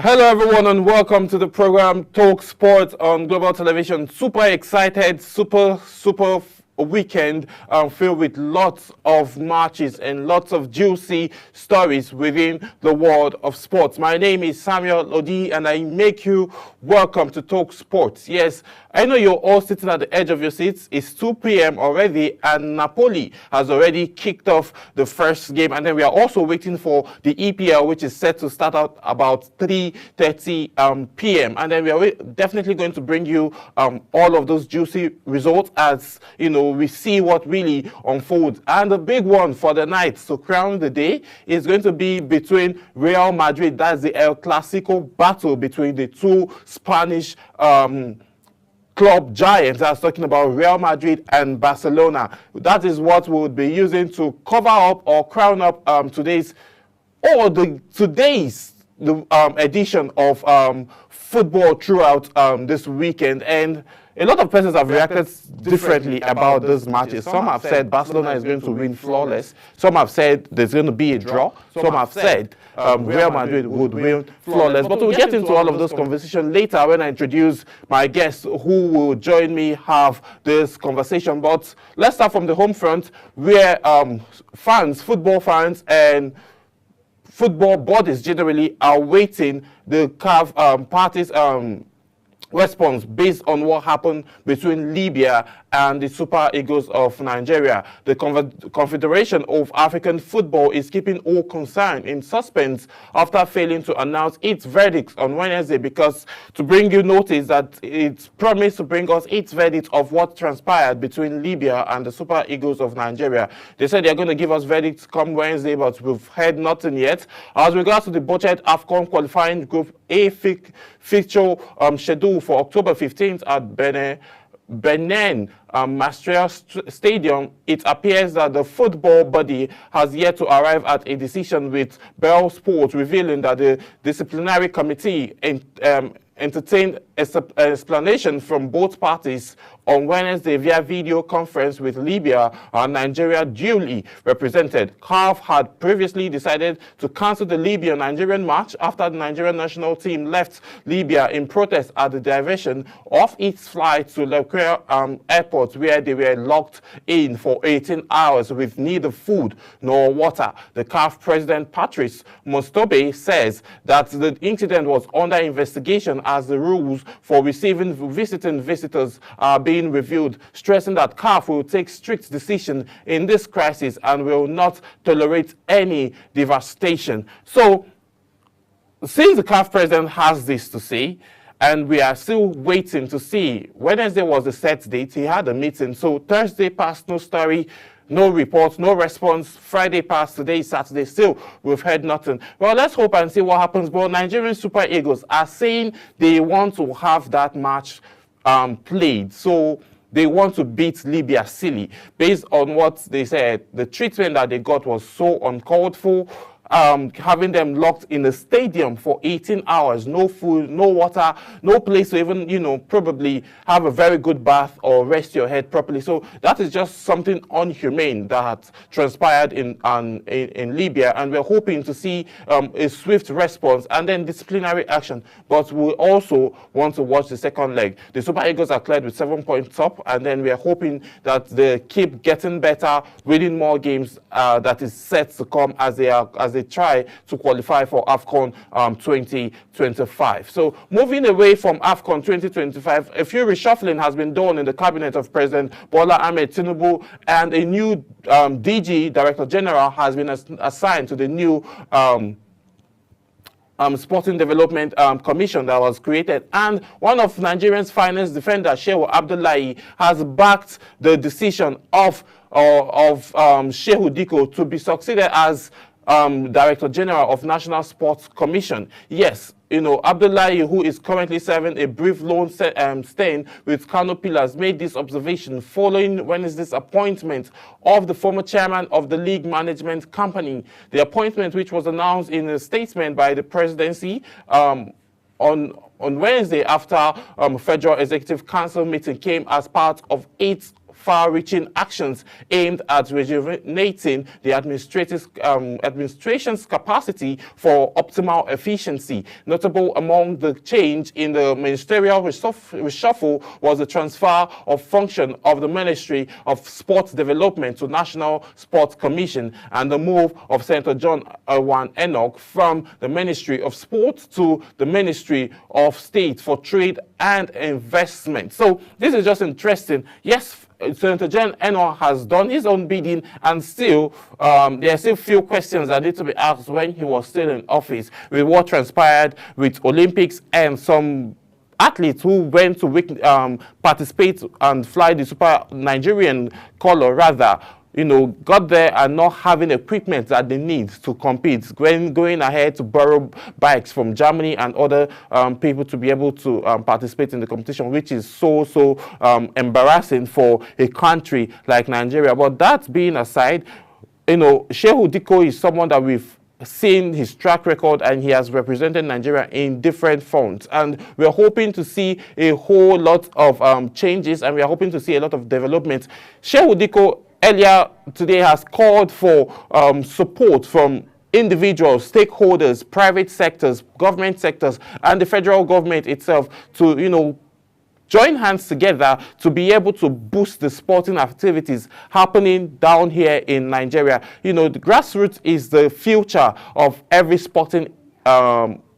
Hello everyone and welcome to the program Talk Sports on Global Television. Super excited, super weekend filled with lots of matches and lots of juicy stories within the world of sports. My name is Samuel Odi and I make you welcome to Talk Sports. Yes, I know you're all sitting at the edge of your seats. It's 2 p.m. already and Napoli has already kicked off the first game, and then we are also waiting for the EPL, which is set to start out about 3:30 p.m. and then we are definitely going to bring you all of those juicy results as we see what really unfolds. And the big one for the night to crown the day is going to be between Real Madrid. That's the El Clasico battle between the two Spanish club giants. I was talking about Real Madrid and Barcelona. That is what we'll be using to cover up or crown up today's edition of football throughout this weekend. And a lot of persons have reacted differently about these matches. Some have said Barcelona is going to win flawless. Some have said there's going to be a draw. Some have said Real Madrid would win flawless. But we'll get into all of those conversations later when I introduce my guests who will join me have this conversation. But let's start from the home front, where football fans and football bodies generally are waiting the CAF parties response based on what happened between Libya and the Super Eagles of Nigeria. The Confederation of African Football is keeping all concern in suspense after failing to announce its verdict on Wednesday, because to bring you notice that it's promised to bring us its verdict of what transpired between Libya and the Super Eagles of Nigeria. They said they're going to give us verdicts come Wednesday, but we've heard nothing yet. As regards to the budget AFCON qualifying Group A fixture schedule for October 15th at Benin Maastricht Stadium, it appears that the football body has yet to arrive at a decision, with Bell Sports revealing that the disciplinary committee entertained explanation from both parties on Wednesday via video conference with Libya and Nigeria duly represented. CAF had previously decided to cancel the Libya-Nigerian match after the Nigerian national team left Libya in protest at the diversion of its flight to Lekki airport, where they were locked in for 18 hours with neither food nor water. The CAF president, Patrice Motsepe, says that the incident was under investigation as the rules for visiting visitors are being reviewed, stressing that CAF will take strict decisions in this crisis and will not tolerate any devastation. So, since the CAF president has this to say, and we are still waiting to see, Wednesday was the set date, he had a meeting, so Thursday passed, no story, no report, no response. Friday passed, today, Saturday, still we've heard nothing. Well, let's hope and see what happens. But Nigerian Super Eagles are saying they want to have that match played. So they want to beat Libya silly. Based on what they said, the treatment that they got was so uncalled for. Having them locked in the stadium for 18 hours, no food, no water, no place to even, probably have a very good bath or rest your head properly. So that is just something unhumane that transpired in Libya, and we're hoping to see a swift response and then disciplinary action. But we also want to watch the second leg. The Super Eagles are cleared with 7 points up, and then we're hoping that they keep getting better, winning more games that is set to come as they try to qualify for AFCON 2025. So moving away from AFCON 2025, a few reshuffling has been done in the cabinet of President Bola Ahmed Tinubu, and a new DG, Director General, has been assigned to the new Sporting Development Commission that was created. And one of Nigeria's finest defender, Shehu Abdullahi, has backed the decision of Shehu Diko to be succeeded as Director General of National Sports Commission. Yes, Abdullahi, who is currently serving a brief loan stint with Kano Pillars, made this observation following Wednesday's appointment of the former chairman of the League Management Company. The appointment, which was announced in a statement by the presidency on Wednesday after Federal Executive Council meeting, came as part of 8 far-reaching actions aimed at rejuvenating the administration's capacity for optimal efficiency. Notable among the change in the ministerial reshuffle was the transfer of function of the Ministry of Sports Development to National Sports Commission and the move of Senator John Irwan Enoch from the Ministry of Sports to the Ministry of State for Trade and Investment. So this is just interesting. Yes, Senator John Enoch has done his own bidding, and still there are still few questions that need to be asked when he was still in office with what transpired with Olympics and some athletes who went to participate and fly the Super Nigerian color, rather, got there and not having equipment that they need to compete, going ahead to borrow bikes from Germany and other people to be able to participate in the competition, which is so embarrassing for a country like Nigeria. But that being aside, Shehu Diko is someone that we've seen his track record, and he has represented Nigeria in different fronts, and we're hoping to see a whole lot of changes, and we are hoping to see a lot of development. Shehu Diko earlier today has called for support from individuals, stakeholders, private sectors, government sectors, and the federal government itself to, join hands together to be able to boost the sporting activities happening down here in Nigeria. The grassroots is the future of every sporting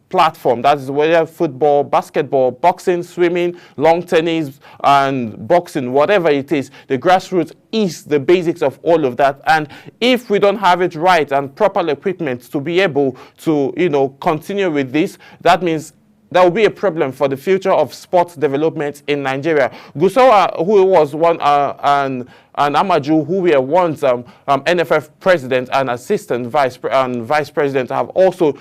platform. That is whether football, basketball, boxing, swimming, long tennis, and boxing, whatever it is. The grassroots is the basics of all of that. And if we don't have it right and proper equipment to be able to, continue with this, that means there will be a problem for the future of sports development in Nigeria. Gusau, who was one, and Amaju, who were once NFF president and assistant vice president, have also,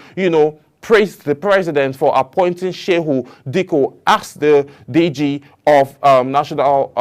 praised the president for appointing Shehu Diko as the DG of National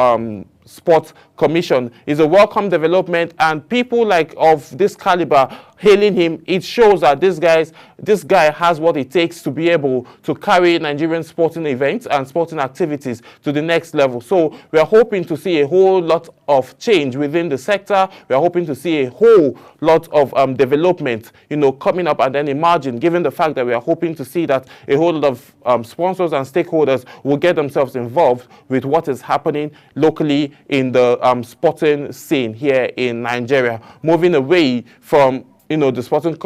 Sports Commission. Is a welcome development, and people of this caliber hailing him, it shows that this guy has what it takes to be able to carry Nigerian sporting events and sporting activities to the next level. So we are hoping to see a whole lot of change within the sector. We are hoping to see a whole lot of development, coming up and then emerging, given the fact that we are hoping to see that a whole lot of sponsors and stakeholders will get themselves involved with what is happening locally in the sporting scene here in Nigeria, moving away from the Sporting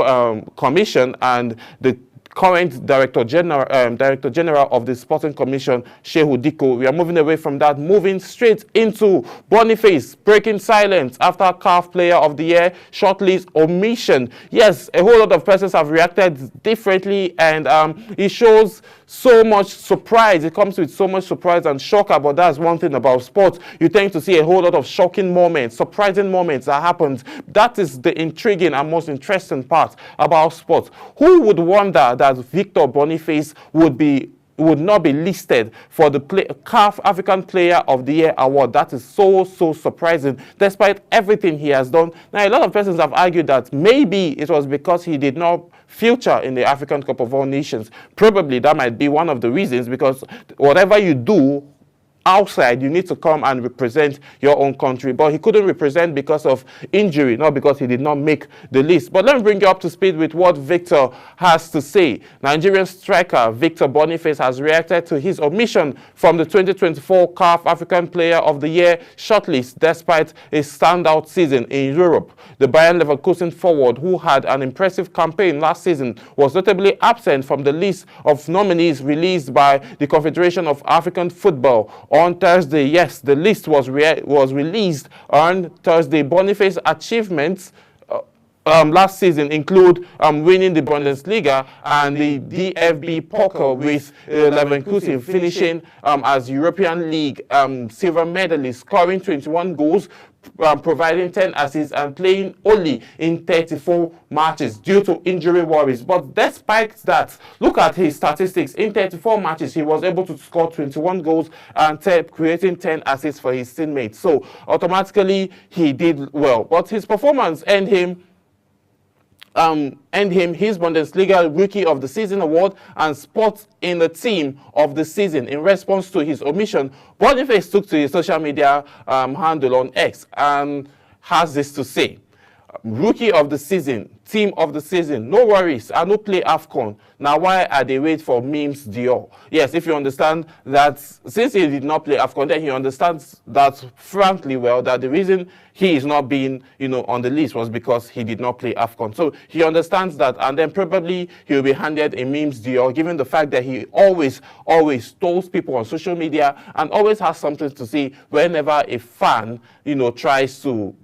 Commission and the current Director General of the Sporting Commission, Shehu Diko. We are moving away from that, moving straight into Boniface breaking silence after CAF Player of the Year shortlist omission. Yes, a whole lot of persons have reacted differently, and it shows so much surprise. It comes with so much surprise and shock, but that's one thing about sports. You tend to see a whole lot of shocking moments, surprising moments that happen. That is the intriguing and most interesting part about sports. Who would wonder that Victor Boniface would not be listed for the CAF African Player of the Year award? That is so surprising, despite everything he has done. Now, a lot of persons have argued that maybe it was because he did not feature in the African Cup of All Nations. Probably that might be one of the reasons, because whatever you do outside, you need to come and represent your own country. But he couldn't represent because of injury, not because he did not make the list. But let me bring you up to speed with what Victor has to say. Nigerian striker Victor Boniface has reacted to his omission from the 2024 CAF African Player of the Year shortlist despite a standout season in Europe. The Bayern Leverkusen forward, who had an impressive campaign last season, was notably absent from the list of nominees released by the Confederation of African Football on Thursday. Yes, the list was released on Thursday. Boniface's achievements last season include winning the Bundesliga and the DFB Pokal with Leverkusen, finishing as European League silver medalist, scoring 21 goals, providing 10 assists, and playing only in 34 matches due to injury worries. But despite that, look at his statistics. In 34 matches, he was able to score 21 goals and creating 10 assists for his teammates. So automatically, he did well. But his performance earned him earned him his Bundesliga Rookie of the Season award and Sports in the Team of the Season. In response to his omission, Boniface took to his social media handle on X and has this to say: Rookie of the Season, Team of the Season, no worries, I no play AFCON. Now why are they wait for memes Dior? Yes, if you understand that since he did not play AFCON, then he understands that frankly well, that the reason he is not being, on the list was because he did not play AFCON. So he understands that, and then probably he will be handed a memes Dior, given the fact that he always trolls people on social media and always has something to say whenever a fan, tries to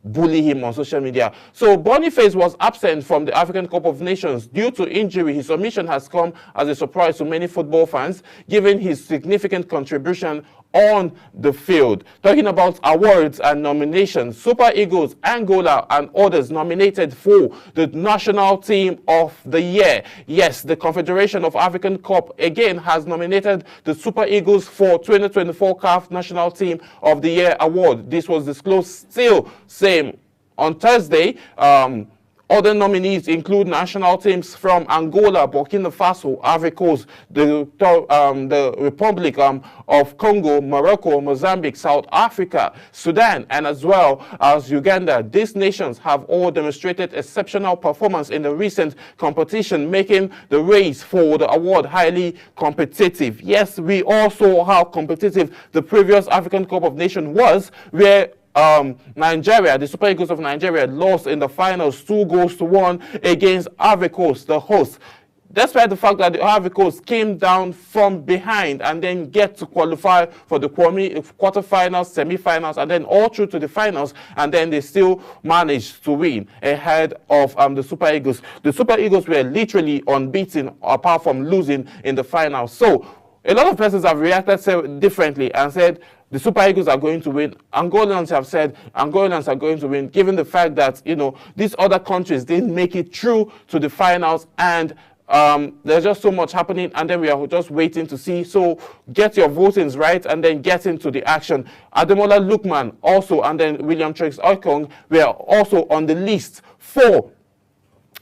bully him on social media. So Boniface was absent from the African Cup of Nations due to injury. His omission has come as a surprise to many football fans, given his significant contribution on the field. Talking about awards and nominations, Super Eagles, Angola and others nominated for the National Team of the Year. Yes, the Confederation of African Cup again has nominated the Super Eagles for 2024 CAF National Team of the Year award. This was disclosed still same on Thursday. Other nominees include national teams from Angola, Burkina Faso, Ivory Coast, the Republic of Congo, Morocco, Mozambique, South Africa, Sudan, and as well as Uganda. These nations have all demonstrated exceptional performance in the recent competition, making the race for the award highly competitive. Yes, we all saw how competitive the previous African Cup of Nations was, where Nigeria, the Super Eagles of Nigeria, lost in the finals 2-1 against Ivory Coast, the host. Despite the fact that the Ivory Coast came down from behind and then get to qualify for the quarterfinals, semi-finals, and then all through to the finals, and then they still managed to win ahead of the Super Eagles. The Super Eagles were literally unbeaten apart from losing in the finals. So a lot of persons have reacted differently and said the Super Eagles are going to win. Angolans have said Angolans are going to win, given the fact that, these other countries didn't make it through to the finals, and there's just so much happening, and then we are just waiting to see. So get your votings right and then get into the action. Ademola Lookman also, and then William Troost Ekong were also on the list for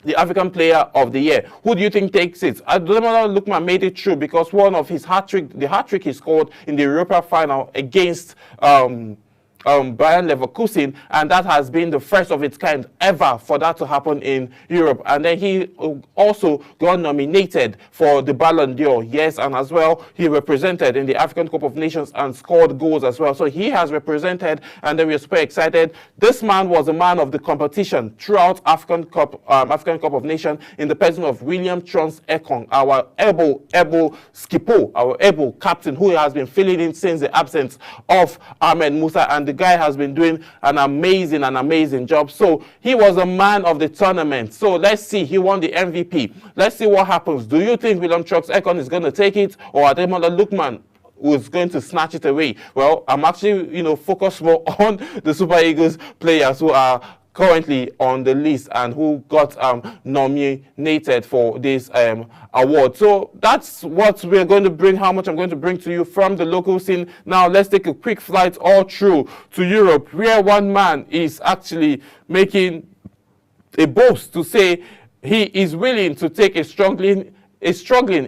the African Player of the Year. Who do you think takes it? Ademola Lookman made it through because one of his the hat-trick he scored in the Europa final against Bayern Leverkusen, and that has been the first of its kind ever for that to happen in Europe. And then he also got nominated for the Ballon d'Or, yes, and as well he represented in the African Cup of Nations and scored goals as well. So he has represented, and then we're super excited. This man was a man of the competition throughout African Cup of Nations in the person of William Troost Ekong, our able skipper, our able captain, who has been filling in since the absence of Ahmed Musa, and the guy has been doing an amazing job. So he was a man of the tournament. So let's see, he won the MVP. Let's see what happens. Do you think William Troost Ekong is going to take it, or Ademola Lookman who's going to snatch it away? Well, I'm actually, focused more on the Super Eagles players who are currently on the list and who got nominated for this award. So that's what we're going to bring, how much I'm going to bring to you from the local scene. Now let's take a quick flight all through to Europe, where one man is actually making a boast to say he is willing to take a struggling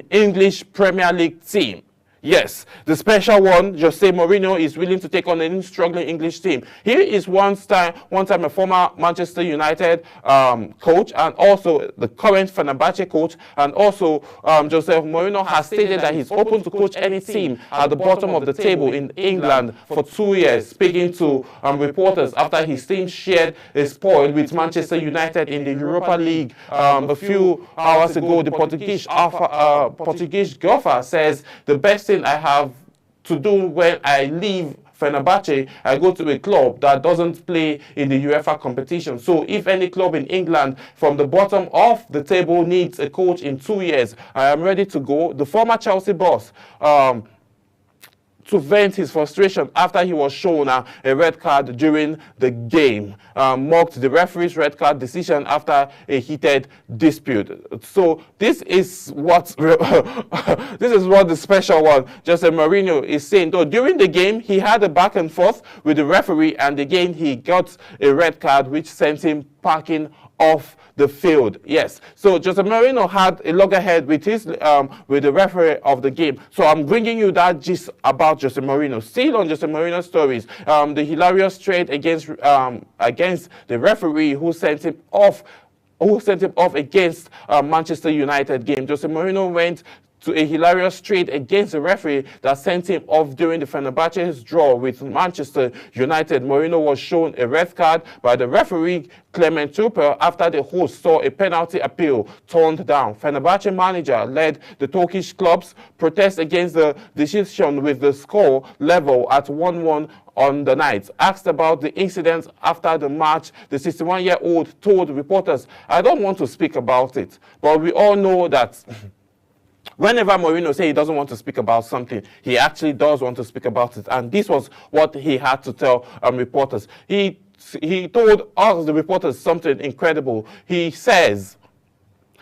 English Premier League team. Yes, the special one, Jose Mourinho, is willing to take on a struggling English team. He is one time a former Manchester United coach, and also the current Fenerbahce coach, and also Jose Mourinho has stated that he's open to coach any team at the bottom of the table in England for 2 years, speaking to reporters after his team shared a spoil with Manchester United in the Europa League a few hours ago. The Portuguese golfer says the best thing I have to do when I leave Fenerbahce, I go to a club that doesn't play in the UEFA competition. So if any club in England from the bottom of the table needs a coach in 2 years, I am ready to go. The former Chelsea boss to vent his frustration after he was shown a red card during the game, mocked the referee's red card decision after a heated dispute. So this is what the special one, Jose Mourinho, is saying. Though during the game he had a back and forth with the referee, and again he got a red card which sent him packing off the field. Yes. So Jose Mourinho had a loggerhead with his with the referee of the game. So I'm bringing you that gist about Jose Mourinho. Still on Jose Mourinho stories, the hilarious trade against the referee who sent him off against Manchester United game. Jose Mourinho went to a hilarious trade against the referee that sent him off during the Fenerbahce's draw with Manchester United. Mourinho was shown a red card by the referee Clement Tuchel after the host saw a penalty appeal turned down. Fenerbahce manager led the Turkish club's protest against the decision with the score level at 1-1 on the night. Asked about the incidents after the match, the 61-year-old told reporters, "I don't want to speak about it, but we all know that whenever Mourinho says he doesn't want to speak about something, he actually does want to speak about it." And this was what he had to tell reporters. He told us, the reporters, something incredible. He says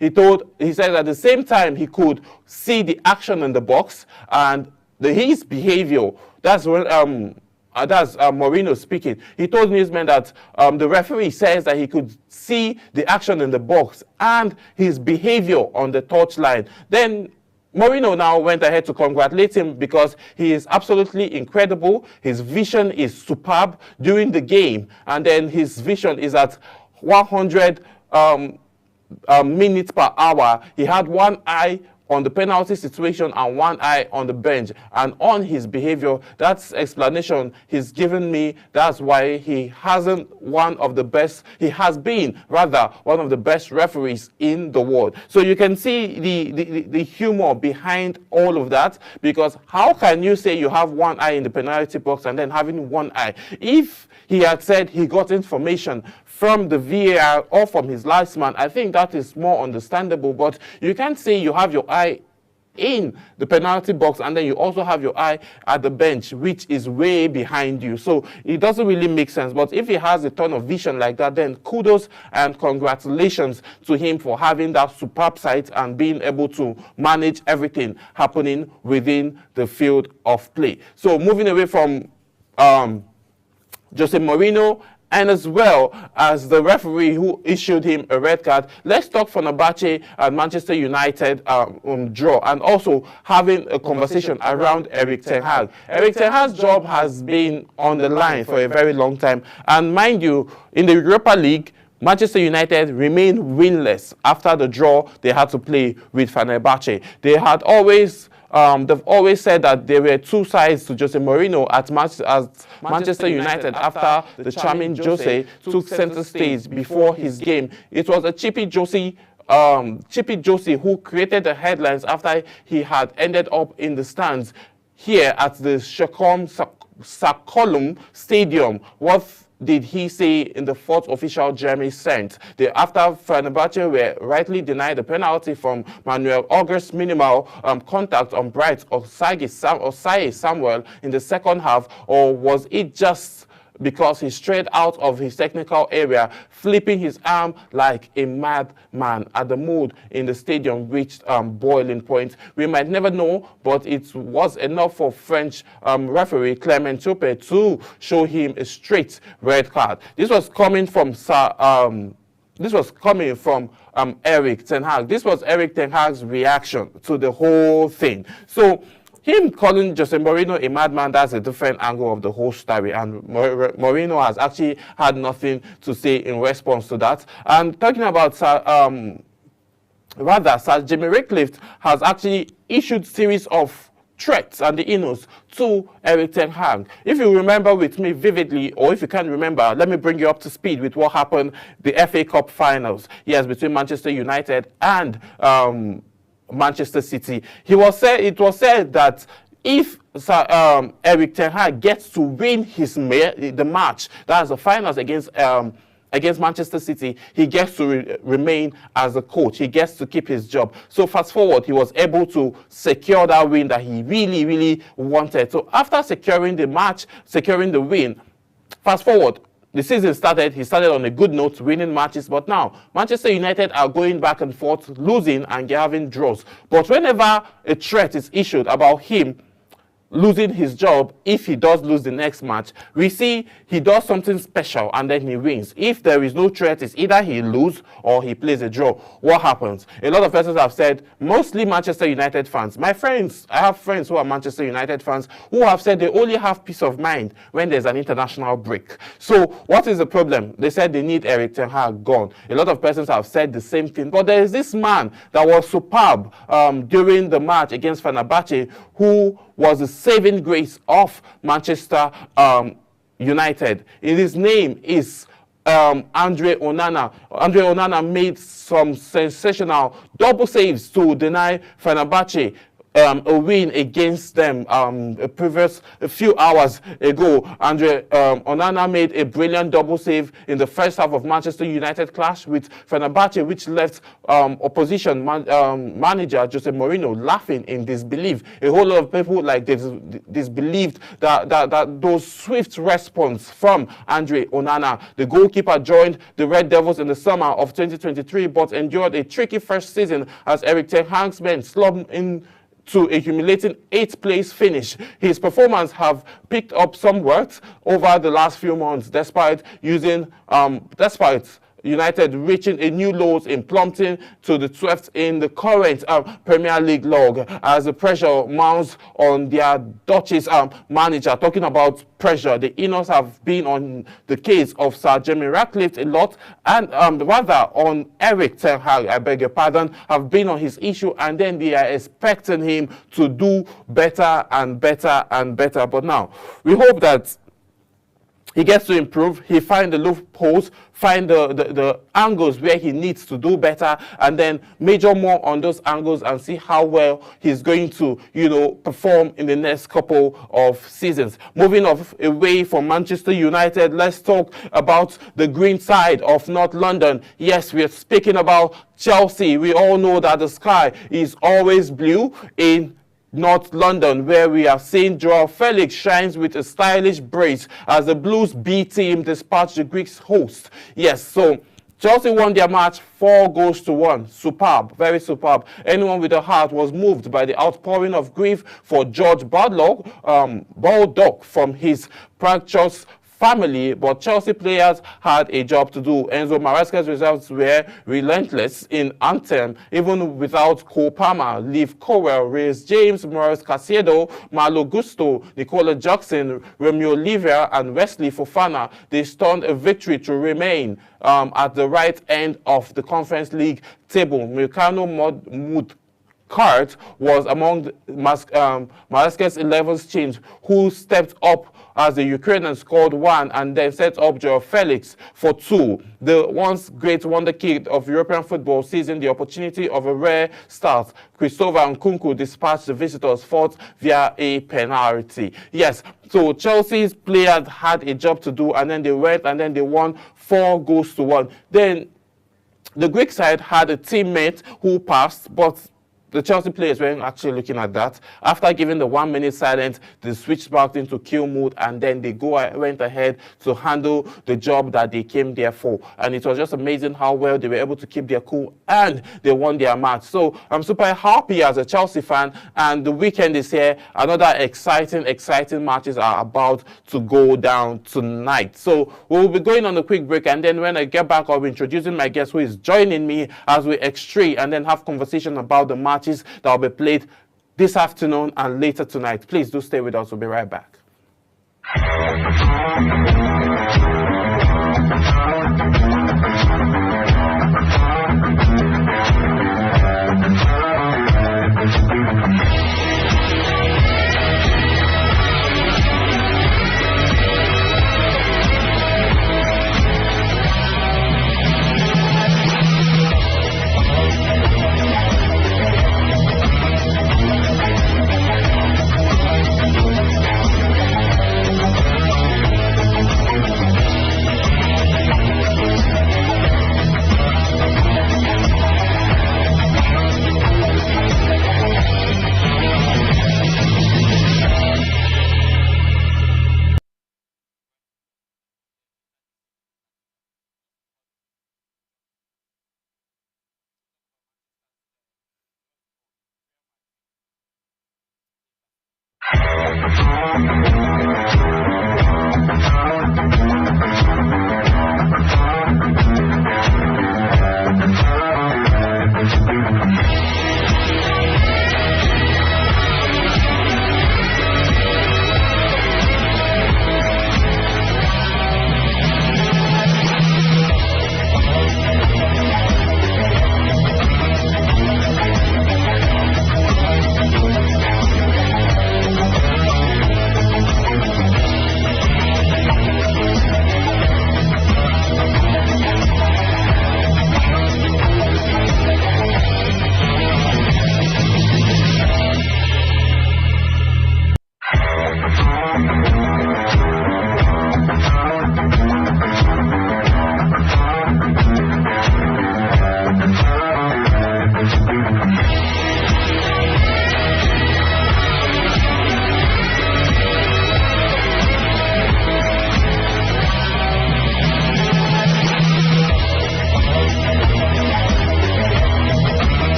at the same time he could see the action in the box and his behavior. That's when Mourinho speaking. He told newsmen that the referee says that he could see the action in the box and his behavior on the touchline. Then Mourinho now went ahead to congratulate him because he is absolutely incredible. His vision is superb during the game, and then his vision is at 100 minutes per hour. He had one eye on the penalty situation and one eye on the bench, and on his behavior. That's explanation he's given me. That's why he has been one of the best referees in the world. So you can see the humor behind all of that, because how can you say you have one eye in the penalty box and then having one eye? If he had said he got information from the VAR or from his linesman, I think that is more understandable. But you can't say you have your eye in the penalty box and then you also have your eye at the bench, which is way behind you. So it doesn't really make sense. But if he has a ton of vision like that, then kudos and congratulations to him for having that superb sight and being able to manage everything happening within the field of play. So moving away from Jose Mourinho and as well as the referee who issued him a red card, let's talk Fenerbahce and Manchester United draw, and also having a conversation around Erik ten Hag. Erik ten Hag's job has been on the line for a very long time, and mind you, in the Europa League, Manchester United remained winless after the draw they had to play with Fenerbahce. They've always said that there were two sides to Jose Mourinho at Manchester United after the charming Jose took center stage before his game. It was a chippy Jose who created the headlines after he had ended up in the stands here at the Sheikhoum Sakolum Stadium. What did he say in the fourth official Jeremy sent? After Fenerbahce were rightly denied the penalty from Manuel August minimal contact on Bright Osayi Samuel in the second half, or was it just because he strayed out of his technical area, flipping his arm like a madman at the mood in the stadium reached boiling point? We might never know, but it was enough for French referee Clement Tuchel to show him a straight red card. This was coming from Erik ten Hag. This was Erik ten Hag's reaction to the whole thing. So him calling Jose Mourinho a madman, that's a different angle of the whole story. And Mourinho has actually had nothing to say in response to that. And talking about Sir Jamie Ratcliffe has actually issued series of threats and the innos to Erik ten Hag. If you remember with me vividly, or if you can't remember, let me bring you up to speed with what happened the FA Cup finals. Yes, between Manchester United and Manchester City. It was said that if Erik ten Hag gets to win the match, that's the finals against Manchester City, he gets to remain as a coach. He gets to keep his job. So fast forward, he was able to secure that win that he really, really wanted. So after securing the win, fast forward, the season started. He started on a good note, winning matches. But now, Manchester United are going back and forth, losing and having draws. But whenever a threat is issued about him, losing his job if he does lose the next match. We see he does something special and then he wins. If there is no threat, it's either he loses or he plays a draw. What happens? A lot of persons have said, mostly Manchester United fans. My friends, I have friends who are Manchester United fans who have said they only have peace of mind when there's an international break. So what is the problem? They said they need Erik ten Hag gone. A lot of persons have said the same thing. But there is this man that was superb during the match against Fenerbahce, who was the saving grace of Manchester United. His name is Andre Onana. Andre Onana made some sensational double saves to deny Fenerbahce a win against them a few hours ago. Andre Onana made a brilliant double save in the first half of Manchester United clash with Fenerbahce, which left opposition manager Jose Mourinho laughing in disbelief. A whole lot of people disbelieved that those swift response from Andre Onana. The goalkeeper joined the Red Devils in the summer of 2023, but endured a tricky first season as Erik ten Hag's men slumped in to a humiliating 8th place finish. His performance have picked up somewhat over the last few months, despite United reaching a new lows in plummeting to the 12th in the current Premier League log as the pressure mounts on their Dutch's manager. Talking about pressure, the Inos have been on the case of Sir Jamie Ratcliffe a lot, and rather on Erik ten Hag, I beg your pardon, have been on his issue, and then they are expecting him to do better and better and better. But now, we hope that he gets to improve, he finds the loopholes, find the angles where he needs to do better, and then major more on those angles and see how well he's going to, perform in the next couple of seasons. Moving away from Manchester United, let's talk about the green side of North London. Yes, we are speaking about Chelsea. We all know that the sky is always blue in North London, where we have seen Joao Felix shines with a stylish brace as the Blues B team dispatched the Greeks host. Yes, so Chelsea won their match 4-1. Superb, very superb. Anyone with a heart was moved by the outpouring of grief for George Baldock from his fractious family, but Chelsea players had a job to do. Enzo Maresca's results were relentless in Anthem, even without Cole Palmer, Leif Cowell, Reece James, Maurice Caicedo, Malo Gusto, Nicola Jackson, Romeo Oliveira, and Wesley Fofana. They stunned a victory to remain at the right end of the Conference League table. Mircano Mudryk was among Maresca's 11th change, who stepped up as the Ukrainian scored 1 and then set up Joao Felix for 2. The once great wonderkid of European football seizing the opportunity of a rare start. Christopher Nkunku dispatched the visitors' fought via a penalty. Yes, so Chelsea's players had a job to do, and then they went and then they won 4-1. Then the Greek side had a teammate who passed, but the Chelsea players weren't actually looking at that. After giving the 1 minute silence, they switched back into kill mode, and then they went ahead to handle the job that they came there for. And it was just amazing how well they were able to keep their cool, and they won their match. So I'm super happy as a Chelsea fan, and the weekend is here. Another exciting matches are about to go down tonight. So we'll be going on a quick break, and then when I get back, I'll be introducing my guest who is joining me as we extract and then have conversation about the match that will be played this afternoon and later tonight. Please do stay with us. We'll be right back.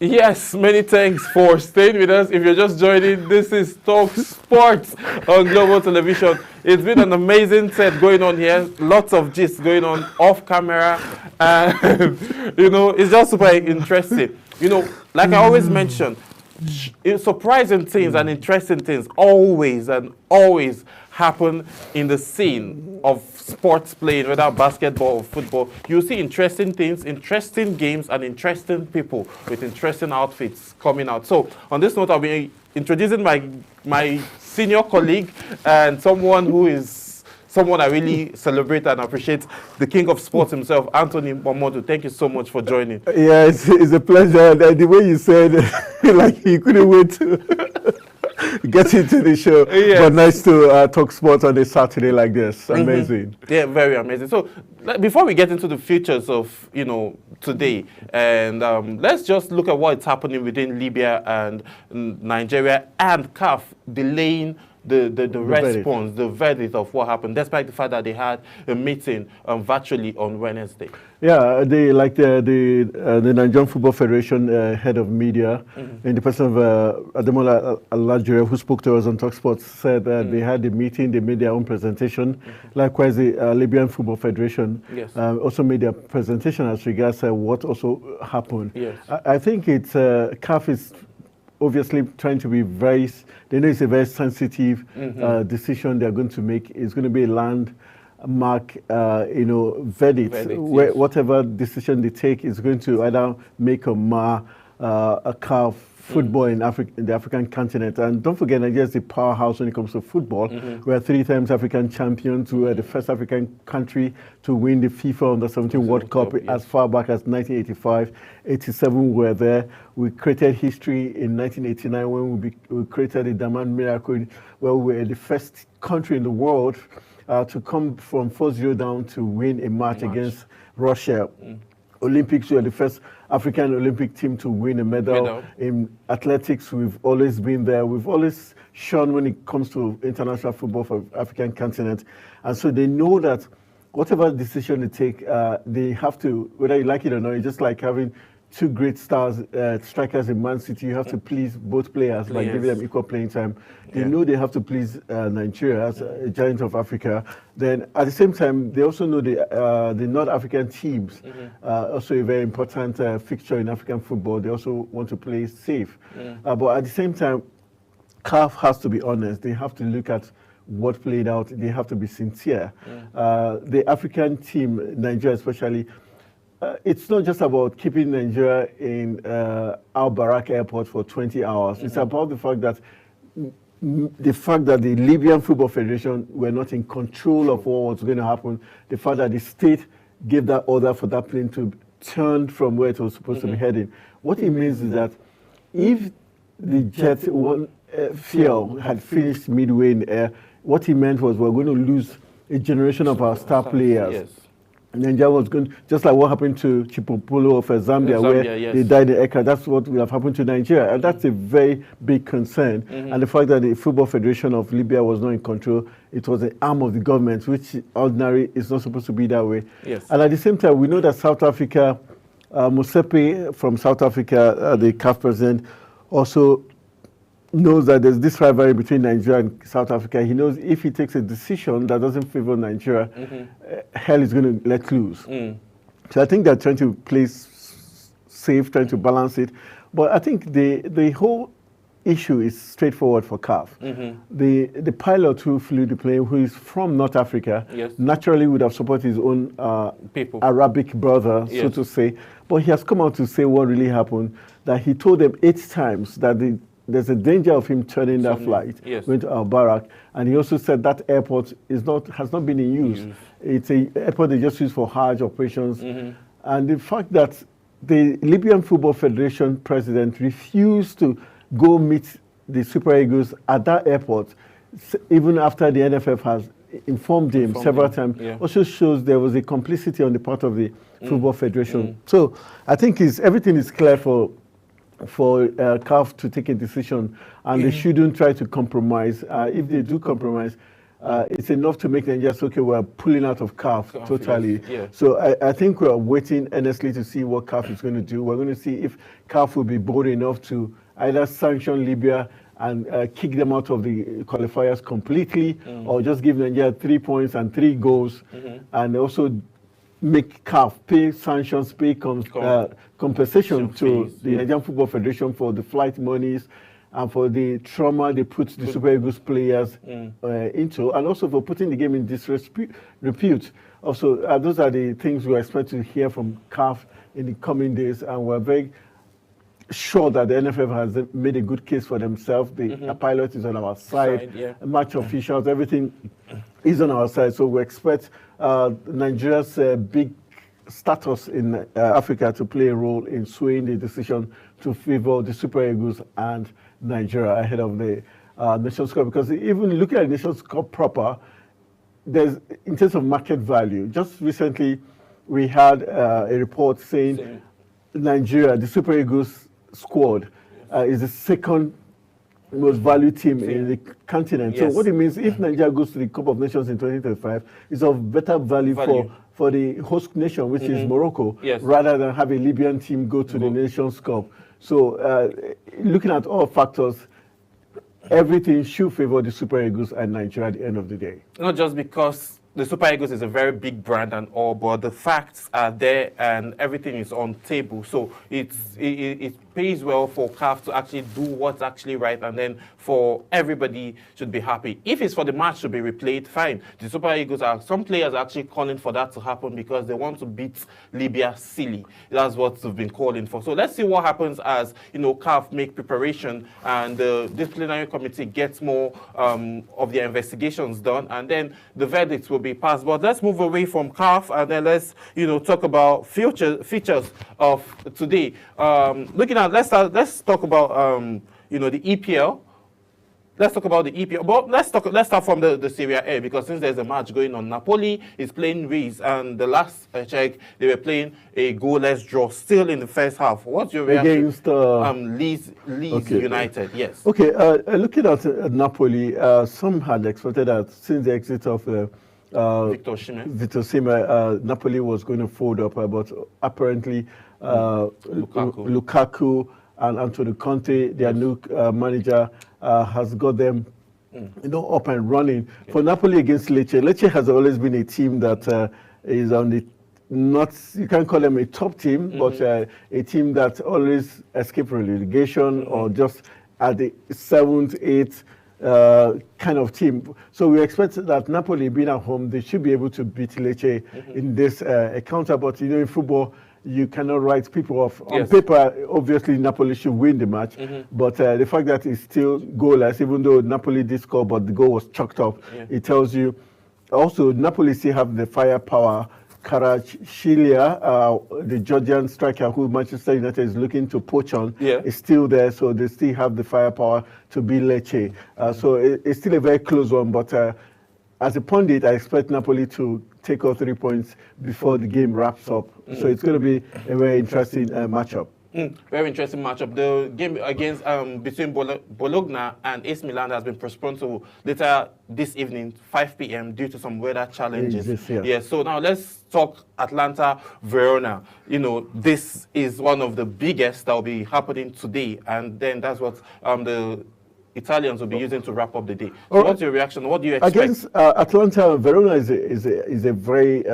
Yes, many thanks for staying with us. If you're just joining, this is Talk Sports on Global Television. It's been an amazing set going on here. Lots of gist going on off camera. And, it's just super interesting. Like I always mention, surprising things and interesting things always happen in the scene of sports playing, whether basketball or football. You see interesting things, interesting games, and interesting people with interesting outfits coming out. So on this note, I'll be introducing my senior colleague and someone I really celebrate and appreciate, the king of sports himself, Anthony Momodu. Thank you so much for joining. Yeah, it's a pleasure. The way you said, like you couldn't wait to get into the show. Yes. But nice to talk sports on a Saturday like this. Amazing. Yeah, very amazing. So before we get into the futures of, today, and let's just look at what's happening within Libya and Nigeria and CAF delaying the response, the verdict of what happened, despite the fact that they had a meeting virtually on Wednesday. Yeah, the Nigerian Football Federation head of media, in the person of Ademola Alajire, who spoke to us on TalkSports, said that they had a meeting, they made their own presentation. Likewise, the Libyan Football Federation also made their presentation as regards what also happened. Yes. I think it's CAF is obviously trying to be they know it's a very sensitive decision they're going to make. It's going to be a landmark, verdict. Where whatever decision they take is going to either make or mar a CAF football in the African continent. And don't forget, Nigeria is the powerhouse when it comes to football. We are 3 times African champions. We were the first African country to win the FIFA Under-17 World Cup as far back as 1985. 87 we were there. We created history in 1989 when we created the Daman Miracle, where we were the first country in the world to come from 4-0 down to win a match against Russia. Olympics, we are the first African Olympic team to win a medal. In athletics, we've always been there. We've always shone when it comes to international football for African continent. And so they know that whatever decision they take, they have to, whether you like it or not, it's just like having 2 great stars, strikers in Man City. You have to please both players by giving them equal playing time. They know they have to please Nigeria as a giant of Africa. Then at the same time, they also know the North African teams, also a very important fixture in African football. They also want to play safe. But at the same time, CAF has to be honest. They have to look at what played out. They have to be sincere. The African team, Nigeria especially, it's not just about keeping Nigeria in Al Barak Airport for 20 hours. It's about the fact that the Libyan Football Federation were not in control of what was going to happen. The fact that the state gave that order for that plane to turn from where it was supposed to be heading. What it means is that if the jet fuel had finished midway in the air, what he meant was we're going to lose a generation of our star players. Yes. Nigeria was going, just like what happened to Chipopolo of Zambia, where they died in Eka. That's what will have happened to Nigeria. And that's a very big concern. And the fact that the Football Federation of Libya was not in control, it was an arm of the government, which ordinary is not supposed to be that way. Yes. And at the same time, we know that South Africa, Mosepe from South Africa, the CAF president, also knows that there's this rivalry between Nigeria and South Africa. He knows if he takes a decision that doesn't favor Nigeria, hell is going to let loose. So I think they're trying to play safe, trying to balance it. But I think the whole issue is straightforward for CAF. The pilot who flew the plane, who is from North Africa, naturally would have supported his own Arabic brother, so to say. But he has come out to say what really happened, that he told them 8 times that there's a danger of him turning that flight, going to Al Barak. And he also said that airport has not been in use. It's an airport they just use for Hajj operations. And the fact that the Libyan Football Federation president refused to go meet the Super Eagles at that airport, even after the NFF has informed him several times, also shows there was a complicity on the part of the Football Federation. So I think everything is clear for CAF to take a decision, and they shouldn't try to compromise. If they do compromise, it's enough to make Nigeria say, okay, we're pulling out of CAF totally. Yeah. So I think we're waiting earnestly to see what CAF is going to do. We're going to see if CAF will be bold enough to either sanction Libya and kick them out of the qualifiers completely, or just give Nigeria 3 points and 3 goals, and also make CAF pay sanctions, pay compensation to fees, the Nigerian Football Federation for the flight monies and for the trauma they put the Super Eagles players into, and also for putting the game in disrepute. Also, those are the things we expect to hear from CAF in the coming days, and we're very sure that the NFF has made a good case for themselves. The pilot is on our side, match officials, everything is on our side. So we expect Nigeria's big status in Africa to play a role in swaying the decision to favor the Super Eagles and Nigeria ahead of the Nations Cup. Because even looking at the Nations Cup proper, there's, in terms of market value, just recently we had a report saying Nigeria, the Super Eagles squad, is the second most valued team in the continent. So what it means, if Nigeria goes to the Cup of Nations in 2025, it's of better value. For the host nation, which is Morocco, rather than have a Libyan team go to the Nations Cup. So looking at all factors, everything should favor the Super Eagles and Nigeria at the end of the day. Not just because the Super Eagles is a very big brand and all, but the facts are there and everything is on table. So it pays well for CAF to actually do what's actually right, and then for everybody should be happy. If it's for the match to be replayed, fine. The Super Eagles some players are actually calling for that to happen because they want to beat Libya silly. That's what they've been calling for. So let's see what happens as, CAF make preparation and the disciplinary committee gets more of their investigations done, and then the verdicts will be passed. But let's move away from CAF and then let's, talk about features of today. Let's talk about the EPL. Let's talk about the EPL. But let's start from the Serie A, because since there's a match going on, Napoli is playing Riz, and the last check they were playing a goalless draw still in the first half. What's your reaction against Leeds United? Yes. Okay. Looking at Napoli, some had expected that since the exit of Victor Osimhen, Napoli was going to fold up, but apparently Lukaku and Antonio Conte, their new manager, has got them up and running. For Napoli against Lecce, Lecce has always been a team that is on the, you can't call them a top team, but a team that always escape relegation or just at the 7th, 8th kind of team. So we expect that Napoli, being at home, they should be able to beat Lecce in this encounter. But in football, you cannot write people off. On paper, obviously, Napoli should win the match. But the fact that it's still goalless, even though Napoli did score, but the goal was chalked up, it tells you. Also, Napoli still have the firepower. Kvaratskhelia, the Georgian striker who Manchester United is looking to poach on, is still there. So they still have the firepower to beat Lecce. So it's still a very close one. But as a pundit, I expect Napoli to take all 3 points before the game wraps up. So it's going to be a very interesting matchup. Very interesting matchup. The game against between Bologna and AC Milan has been postponed to later this evening, 5 p.m. due to some weather challenges. So now let's talk Atalanta Verona. This is one of the biggest that will be happening today, and then that's what the Italians will be using to wrap up the day. So what's your reaction? What do you expect? Against Atalanta, Verona is a very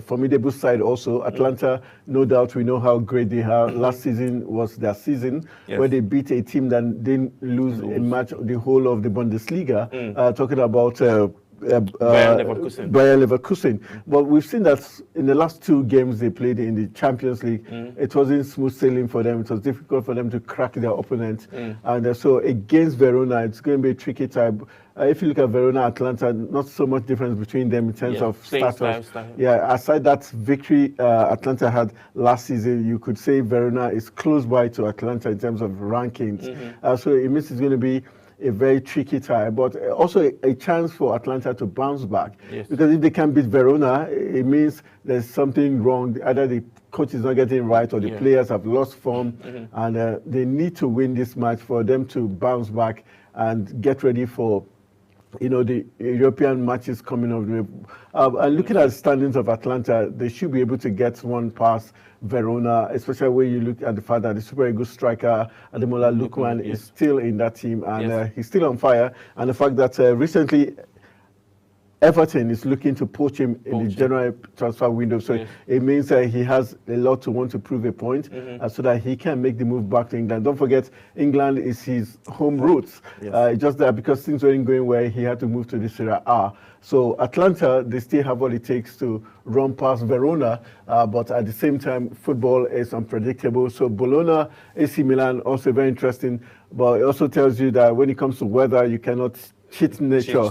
formidable side also. Atalanta, no doubt, we know how great they are. Last season was their season where they beat a team that didn't lose a match the whole of the Bundesliga. Talking about Bayer Leverkusen. But we've seen that in the last 2 games they played in the Champions League, it wasn't smooth sailing for them. It was difficult for them to crack their opponent. And so against Verona, it's going to be a tricky time. If you look at Verona, Atalanta, not so much difference between them in terms of status. Aside that victory Atalanta had last season, you could say Verona is close by to Atalanta in terms of rankings. So it means it's going to be a very tricky tie, but also a chance for Atalanta to bounce back. Because if they can beat Verona, it means there's something wrong. Either the coach is not getting right or the players have lost form, and they need to win this match for them to bounce back and get ready for the European matches coming up. And looking at the standings of Atlanta, they should be able to get one past Verona, especially when you look at the fact that the Super Eagles striker Ademola Lookman is still in that team, and he's still on fire. And the fact that recently Everton is looking to poach him in the January transfer window. So it means he has a lot to want to prove a point so that he can make the move back to England. Don't forget, England is his home roots. Just that because things weren't going well, he had to move to the Serie A. So Atlanta, they still have what it takes to run past Verona, but at the same time, football is unpredictable. So Bologna, AC Milan, also very interesting, but it also tells you that when it comes to weather, you cannot cheat nature.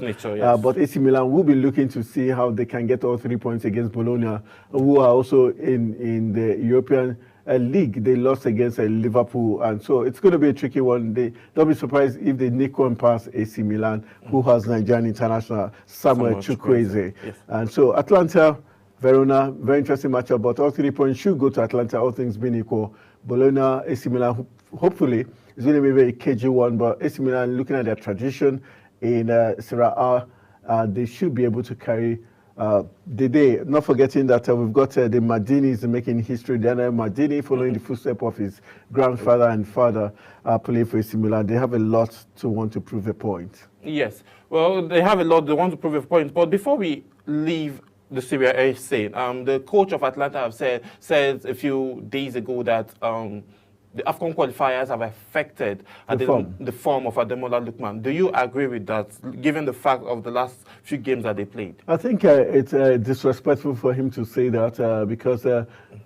But AC Milan will be looking to see how they can get all 3 points against Bologna, who are also in the European League. They lost against Liverpool, and so it's going to be a tricky one. Don't be surprised if they nick one past AC Milan, who has Nigerian international Samuel Chukwueze. And so Atlanta, Verona, very interesting matchup, but all 3 points should go to Atlanta, all things being equal. Bologna, AC Milan, hopefully, it's going to be a very cagey one, but AC Milan, looking at their tradition in Serie A, they should be able to carry the day. Not forgetting that we've got the Mardinis making history. Daniel Mardini, following the footsteps of his grandfather and father, playing for AC Milan. They have a lot to want to prove a point. Yes, well, they have a lot they want to prove a point. But before we leave the Serie A scene, the coach of Atlanta have said a few days ago that the AFCON qualifiers have affected the form of Ademola Lookman. Do you agree with that, given the fact of the last few games that they played? I think it's disrespectful for him to say that because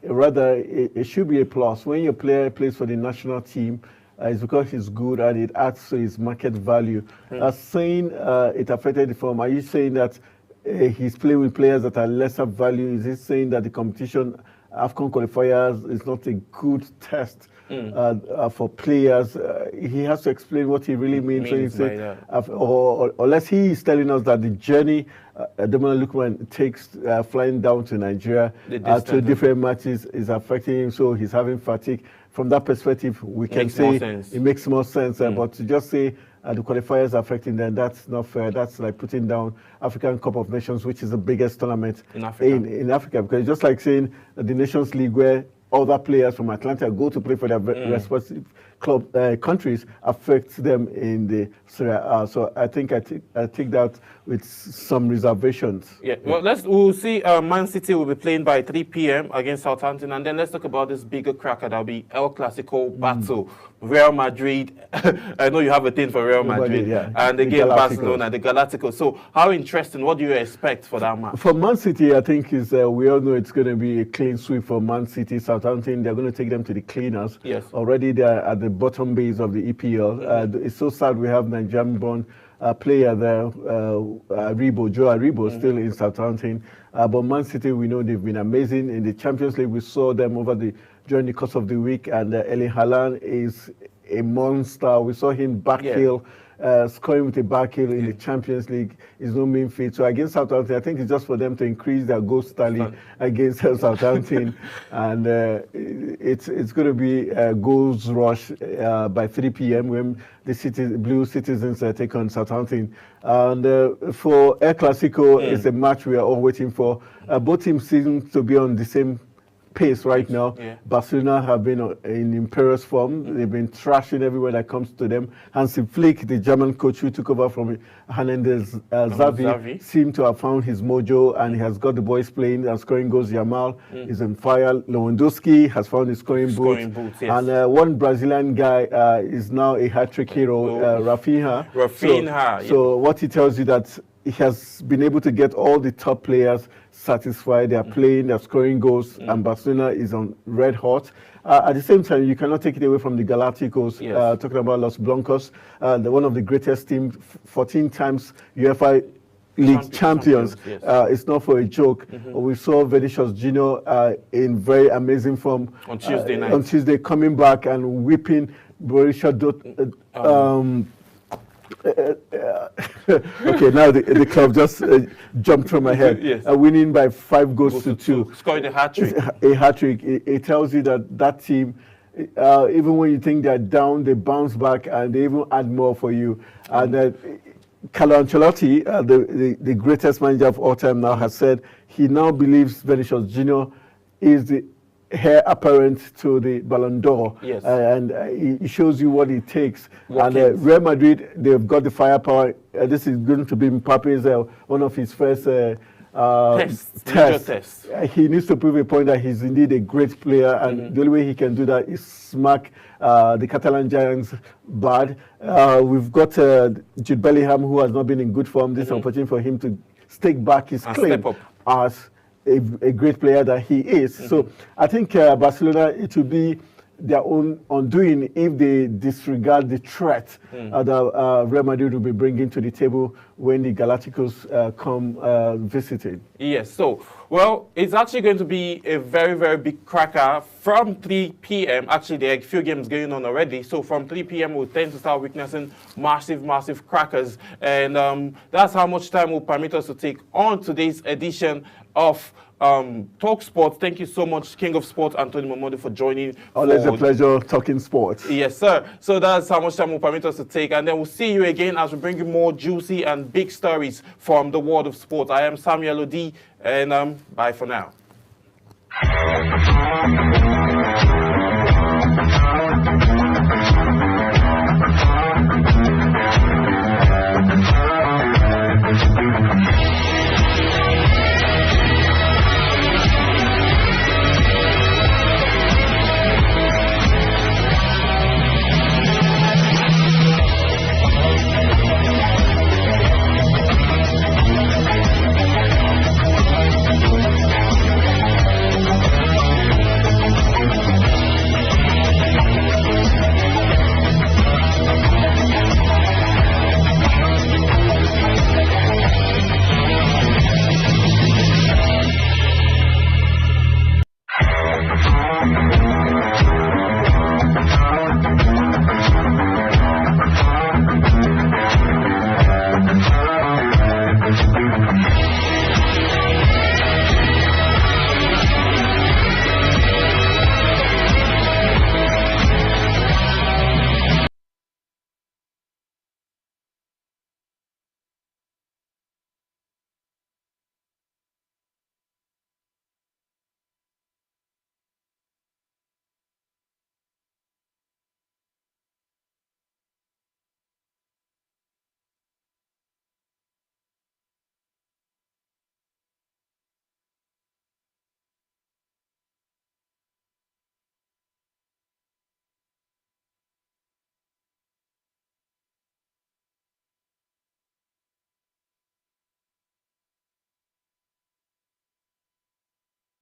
rather it should be a plus. When your player plays for the national team, it's because he's good and it adds to his market value. Saying it affected the form, are you saying that he's playing with players that are lesser value? Is he saying that the competition, AFCON qualifiers, is not a good test for players? He has to explain what he really means when he says, or unless he is telling us that the journey Ademola Lookman takes flying down to Nigeria to different matches is affecting him, so he's having fatigue. From that perspective, we can say it makes more sense. But to just say the qualifiers are affecting them, that's not fair. That's like putting down African Cup of Nations, which is the biggest tournament in Africa. Because it's just like saying the Nations League, where other players from Atlanta go to play for their respective club countries, affects them in the Serie A. So I think I take that with some reservations. Yeah, well, we'll see. Man City will be playing by 3 p.m. against Southampton, and then let's talk about this bigger cracker. That'll be El Clasico battle. Real Madrid. I know you have a thing for Real Madrid, and again Barcelona, the Galacticos. So how interesting? What do you expect for that match? For Man City, I think is we all know it's going to be a clean sweep for Man City. Southampton, they're going to take them to the cleaners. Yes. Already they're at the bottom base of the EPL. It's so sad we have Nigerian-born player there, Joe Aribo, still in Southampton. But Man City, we know they've been amazing in the Champions League. We saw them during the course of the week, and Erling Haaland is a monster. We saw him backheel, scoring with a backheel in the Champions League. Is no mean feat. So against Southampton, I think it's just for them to increase their goal tally against Southampton, and it's going to be a goals rush by 3 p.m. when the Blue Citizens take on Southampton. And for El Clasico, it's a match we are all waiting for. Both teams seem to be on the same pace right now. Barcelona have been in imperious form. They've been trashing everywhere that comes to them. Hansi Flick, the German coach who took over from Hernandez Xavi, seemed to have found his mojo, and he has got the boys playing and scoring goals. Yamal is on fire. Lewandowski has found his scoring boots. And one Brazilian guy is now a hat-trick hero, Rafinha. So what he tells you that he has been able to get all the top players satisfied. They are playing, they're scoring goals, and Barcelona is on red hot. At the same time, you cannot take it away from the Galacticos. Talking about Los Blancos, one of the greatest teams, 14 times UEFA League champions. It's not for a joke. We saw Vinicius Junior in very amazing form on Tuesday night. On Tuesday, coming back and whipping Borussia Dortmund. Okay, now the club just jumped from my head. Winning by 5 goals to 2. Scoring a hat-trick. A hat-trick. It tells you that team, even when you think they're down, they bounce back and they even add more for you. And Carlo Ancelotti, the greatest manager of all time now, has said he now believes Vinicius Junior is the heir apparent to the Ballon d'Or. Yes. And it shows you what it takes. And Real Madrid, they've got the firepower. This is going to be Mbappe's one of his first tests. He needs to prove a point that he's indeed a great player, and the only way he can do that is smack the Catalan Giants bad. We've got Jude Bellingham, who has not been in good form. This is an opportunity for him to stake back his claim as a great player that he is. So I think Barcelona, it will be their own undoing if they disregard the threat that Real Madrid will be bringing to the table when the Galacticos come visiting. Yes, so, well, it's actually going to be a very, very big cracker from 3 p.m. Actually, there are a few games going on already. So from 3 p.m., we'll tend to start witnessing massive, massive crackers. And that's how much time will permit us to take on today's edition of Talk Sports. Thank you so much, King of Sports, Anthony Momodu, for joining. Always a pleasure talking sports. Yes, sir. So that's how much time will permit us to take. And then we'll see you again as we bring you more juicy and big stories from the world of sports. I am Samuel Odi, and bye for now.